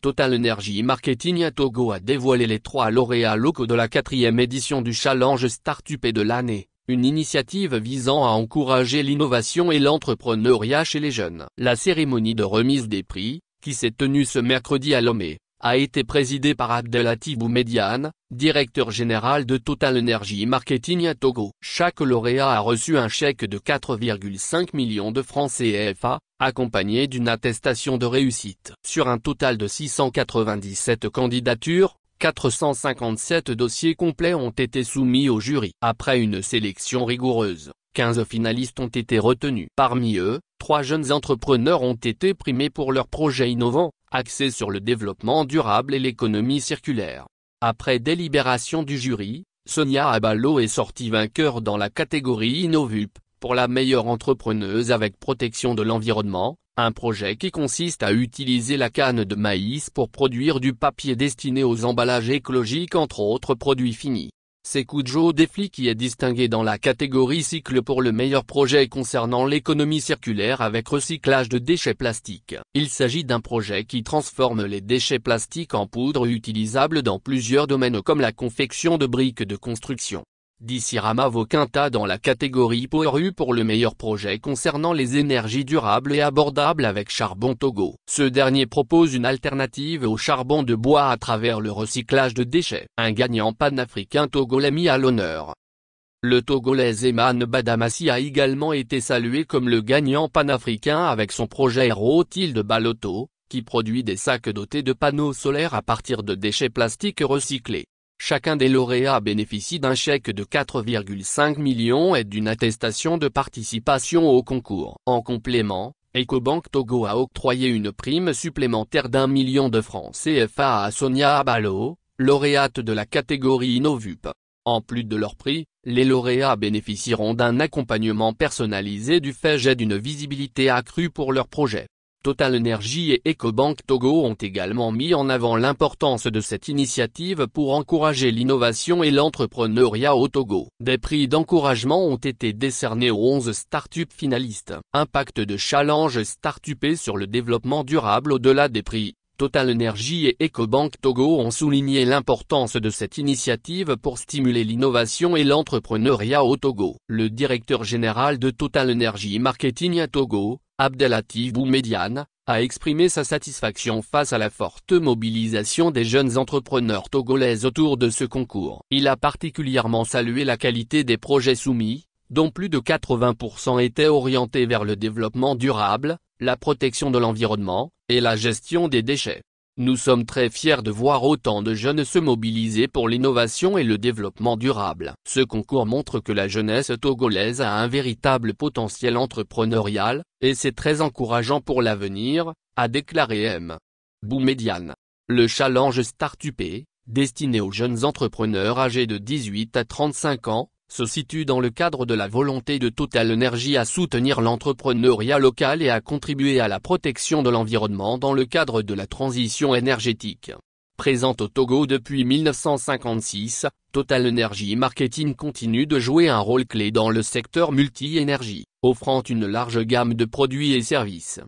Total Energy Marketing Togo a dévoilé les 3 lauréats locaux de la 4e édition du Challenge Startup de l'année, une initiative visant à encourager l'innovation et l'entrepreneuriat chez les jeunes. La cérémonie de remise des prix, qui s'est tenue ce mercredi à Lomé, a été présidée par Abdelatif Boumediane, directeur général de Total Energy Marketing Togo. Chaque lauréat a reçu un chèque de 4,5 millions de francs CFA, accompagné d'une attestation de réussite. Sur un total de 697 candidatures, 457 dossiers complets ont été soumis au jury. Après une sélection rigoureuse, 15 finalistes ont été retenus. Parmi eux, 3 jeunes entrepreneurs ont été primés pour leurs projets innovants, axés sur le développement durable et l'économie circulaire. Après délibération du jury, Sonia Abalo est sortie vainqueur dans la catégorie Innovup, pour la meilleure entrepreneuse avec protection de l'environnement, un projet qui consiste à utiliser la canne de maïs pour produire du papier destiné aux emballages écologiques entre autres produits finis. C'est Kujo Defli qui est distingué dans la catégorie cycle pour le meilleur projet concernant l'économie circulaire avec recyclage de déchets plastiques. Il s'agit d'un projet qui transforme les déchets plastiques en poudre utilisable dans plusieurs domaines comme la confection de briques de construction. Dicirama Voquinta dans la catégorie Poru pour le meilleur projet concernant les énergies durables et abordables avec Charbon Togo. Ce dernier propose une alternative au charbon de bois à travers le recyclage de déchets. Un gagnant panafricain togolais mis à l'honneur. Le Togolais Eman Badamassi a également été salué comme le gagnant panafricain avec son projet Aérotil de Baloto, qui produit des sacs dotés de panneaux solaires à partir de déchets plastiques recyclés. Chacun des lauréats bénéficie d'un chèque de 4,5 millions et d'une attestation de participation au concours. En complément, Ecobank Togo a octroyé une prime supplémentaire d'1 million de francs CFA à Sonia Abalo, lauréate de la catégorie Innovup. En plus de leur prix, les lauréats bénéficieront d'un accompagnement personnalisé du fait et d'une visibilité accrue pour leur projet. Total Energy et Ecobank Togo ont également mis en avant l'importance de cette initiative pour encourager l'innovation et l'entrepreneuriat au Togo. Des prix d'encouragement ont été décernés aux 11 startups finalistes. Impact de Challenge Startup sur le développement durable au-delà des prix. Total Energy et Ecobank Togo ont souligné l'importance de cette initiative pour stimuler l'innovation et l'entrepreneuriat au Togo. Le directeur général de Total Energy Marketing Togo, Abdelatif Boumediane, a exprimé sa satisfaction face à la forte mobilisation des jeunes entrepreneurs togolais autour de ce concours. Il a particulièrement salué la qualité des projets soumis, dont plus de 80% étaient orientés vers le développement durable, la protection de l'environnement, et la gestion des déchets. Nous sommes très fiers de voir autant de jeunes se mobiliser pour l'innovation et le développement durable. Ce concours montre que la jeunesse togolaise a un véritable potentiel entrepreneurial, et c'est très encourageant pour l'avenir, a déclaré M. Boumediane. Le Challenge Startup, destiné aux jeunes entrepreneurs âgés de 18 à 35 ans, se situe dans le cadre de la volonté de Total Energy à soutenir l'entrepreneuriat local et à contribuer à la protection de l'environnement dans le cadre de la transition énergétique. Présente au Togo depuis 1956, Total Energy Marketing continue de jouer un rôle clé dans le secteur multi-énergie, offrant une large gamme de produits et services.